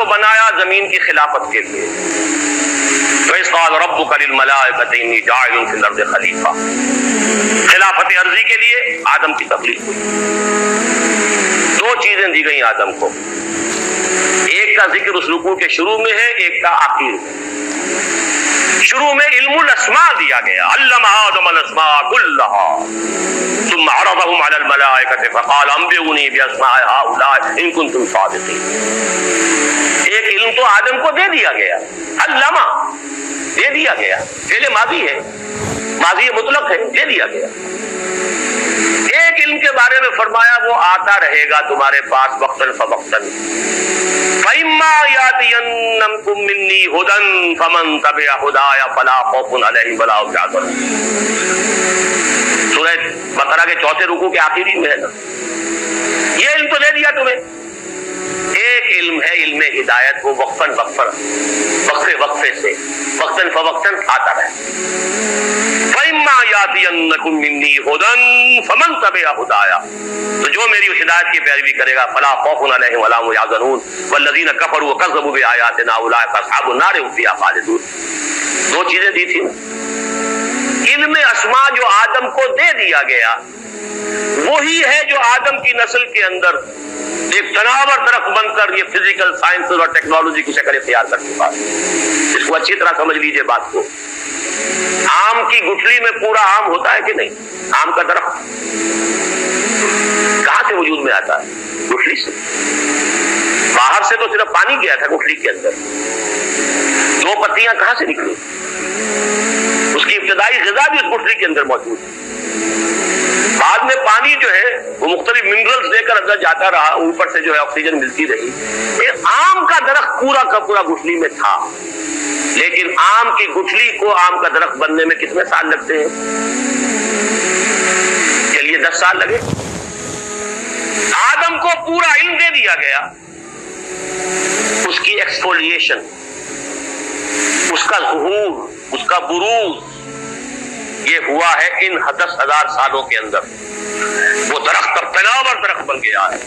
کو بنایا زمین کی خلافت کے لیے. وَإِذْ قَالَ رَبُّكَ لِلْمَلَائِكَةِ إِنِّي جَاعِلٌ فِي الْأَرْضِ خَلِيفَةً. خلافت عرضی کے لیے آدم کی تخلیق ہوئی. 2 چیزیں دی گئیں آدم کو. ایک کا ذکر اس رکوع کے شروع میں ہے, ایک کا آخر میں. شروع میں علم الاسماء دیا گیا, علم آدم الاسماء كلها ثم عرضهم على الملائكة فقال انبئوني باسماء هؤلاء ان كنتم صادقين. ایک علم تو آدم کو دے دیا گیا, علامہ دے دیا گیا, فعل ماضی ہے, ماضی مطلق ہے, دے دیا گیا. ایک علم کے بارے میں فرمایا وہ آتا رہے گا تمہارے پاس وقتاً فوقتاً. فَإِمَّا يَأْتِيَنَّكُم مِّنِّي هُدًى فَمَن تَبِعَ هُدَايَ فَلَا خَوْفٌ عَلَيْهِمْ وَلَا هُمْ يَحْزَنُونَ. سورہ بقرہ کے 4 رکوع کے آخری میں ہے نا. یہ علم تو دے دیا تمہیں. ایک علم ہے علم ہدایت, وہ وقفاً وقفے سے وقتاً فوقتاً آتا رہے. فَإِمَّا يَأْتِيَنَّكُم مِّنِّي هُدًى فَمَن تَبِعَ هُدَايَ, تو جو میری ہدایت کی پیروی کرے گا فَلَا خَوْفٌ عَلَيْهِمْ وَلَا هُمْ يَحْزَنُونَ وَالَّذِينَ كَفَرُوا وَكَذَّبُوا بِآيَاتِنَا أُولَٰئِكَ أَصْحَابُ النَّارِ هُمْ فِيهَا خَالِدُونَ. 2 چیزیں دی تھی. علم اسماء جو آدم کو دے دیا گیا وہی ہے جو آدم کی نسل کے اندر ایک تناور درخت بن کر یہ فزیکل سائنس اور ٹیکنالوجی کی شکل اختیار کر چکا ہے. اس کو اچھی طرح سمجھ لیجئے بات کو. آم کی گٹھلی میں پورا آم ہوتا ہے کہ نہیں؟ آم کا درخت کہاں سے وجود میں آتا ہے؟ گٹھلی سے. باہر سے تو صرف پانی گیا تھا گٹھلی کے اندر. 2 پتیاں کہاں سے نکلی؟ اس کی ابتدائی غذا بھی اس گٹھلی کے اندر موجود ہے. بعد میں پانی جو ہے وہ مختلف منرلز دے کر اندر جاتا رہا, اوپر سے جو ہے آکسیجن ملتی رہی. آم کا درخت پورا کا پورا گٹھلی میں تھا, لیکن آم کی گٹھلی کو آم کا درخت بننے میں کتنے سال لگتے ہیں؟ چلیے 10 سال لگے. آدم کو پورا علم دے دیا گیا, اس کی ایکسفولیشن, اس کا ظہور, اس کا بروز یہ ہوا ہے ان 10,000 سالوں کے اندر. وہ درخت اب تناور درخت بن گیا ہے.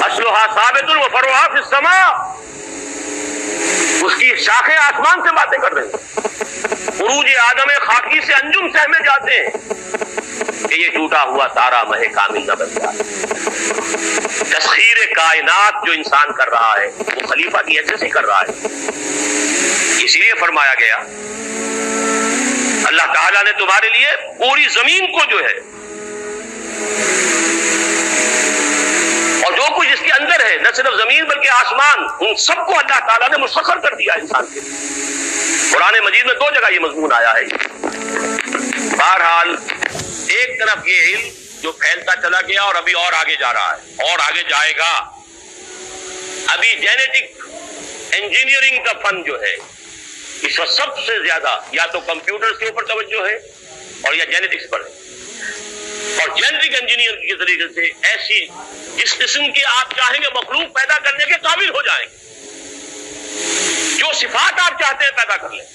اصلها ثابت وفرعها فی السماء. اس کی شاخیں آسمان سے باتیں کر رہی ہیں. عروج آدم خاکی سے انجم سہمے جاتے ہیں کہ یہ ٹوٹا ہوا تارا مہ کامل نہ بن جائے. تسخیر کائنات جو انسان کر رہا ہے وہ خلیفہ کی حیثیت سے کر رہا ہے. اسی لیے فرمایا گیا اللہ تعالیٰ نے تمہارے لیے پوری زمین کو جو ہے اور جو کچھ اس کے اندر ہے, نہ صرف زمین بلکہ آسمان, ان سب کو اللہ تعالیٰ نے مسخر کر دیا انسان کے لیے. قرآن مجید میں 2 جگہ یہ مضمون آیا ہے. بہرحال ایک طرف یہ علم جو پھیلتا چلا گیا اور ابھی اور آگے جا رہا ہے اور آگے جائے گا. ابھی جینیٹک انجینئرنگ کا فن جو ہے اس وقت سب سے زیادہ یا تو کمپیوٹر کے اوپر توجہ ہے اور یا جینیٹکس پر ہے. اور جینیٹک انجینئر کے طریقے سے ایسی جس قسم کی آپ چاہیں گے مخلوق پیدا کرنے کے قابل ہو جائیں گے. جو صفات آپ چاہتے ہیں پیدا کر لیں.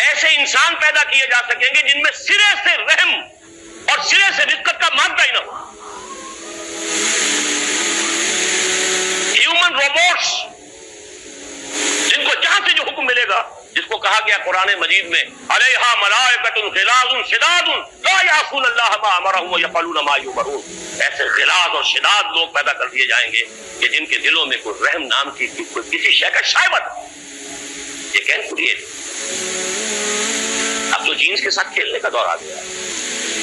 ایسے انسان پیدا کیے جا سکیں گے جن میں سرے سے رحم اور سرے سے رزق کا مادہ ہی نہ ہو. ہیومن روبوٹس جن کو جہاں سے جو حکم ملے گا, جس کو کہا گیا قرآن مجید میں علیہا ملائکۃ غلاظ شداد لا یعصون اللہ ما امرهم ویفعلون ما یؤمرون. ایسے غلاظ اور شداد لوگ پیدا کر دیے جائیں گے کہ جن کے دلوں میں کوئی رحم نام کی کوئی کسی شے کا شائبہ. یہ کین کریٹ. اب تو جینس کے ساتھ کھیلنے کا دور آ گیا.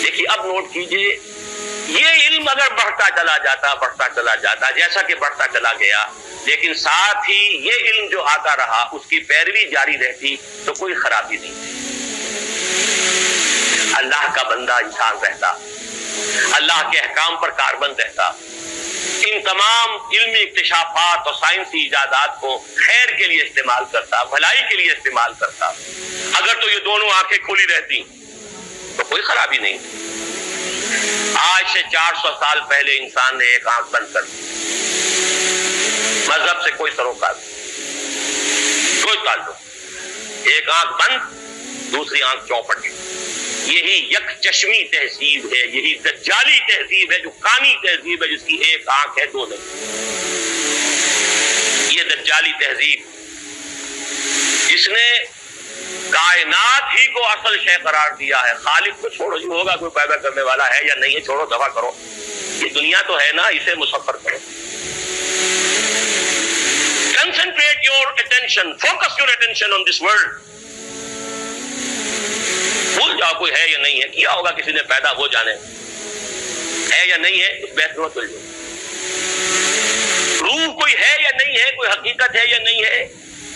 دیکھیے اب نوٹ کیجئے, یہ علم اگر بڑھتا چلا جاتا جیسا کہ بڑھتا چلا گیا, لیکن ساتھ ہی یہ علم جو آتا رہا اس کی پیروی جاری رہتی تو کوئی خرابی نہیں. اللہ کا بندہ انسان رہتا, اللہ کے احکام پر کاربند رہتا, ان تمام علمی اکتشافات اور سائنسی ایجادات کو خیر کے لیے استعمال کرتا, بھلائی کے لیے استعمال کرتا. اگر تو یہ دونوں آنکھیں کھلی رہتی تو کوئی خرابی نہیں. آج سے 400 سال پہلے انسان نے ایک آنکھ بند کر دی. مذہب سے کوئی سروکار نہیں, کوئی تعلق. ایک آنکھ بند, دوسری آنکھ چوپٹ. یہی یک چشمی تہذیب ہے, یہی دجالی تہذیب ہے, جو کانی تہذیب ہے, جس کی ایک آنکھ ہے دو نہیں. دجالی تہذیب جس نے کائنات ہی کو اصل شے قرار دیا ہے. خالق کو چھوڑو، جو ہوگا کوئی پیدا کرنے والا ہے یا نہیں ہے، چھوڑو، دفع کرو. یہ دنیا تو ہے نا، اسے مسخر کرو. Concentrate your attention, focus your attention on this world. بھول جاؤ کوئی ہے یا نہیں ہے، کیا ہوگا کسی نے پیدا، وہ جانے. ہے یا نہیں ہے اس بحث میں مت الجھو. روح کوئی ہے یا نہیں ہے، کوئی حقیقت ہے یا نہیں ہے،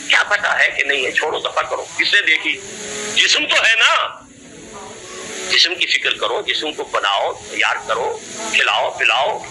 کیا پتا ہے کہ نہیں ہے، چھوڑو، دفع کرو. کس نے دیکھی؟ جسم تو ہے نا، جسم کی فکر کرو، جسم کو بناؤ، تیار کرو، کھلاؤ پلاؤ.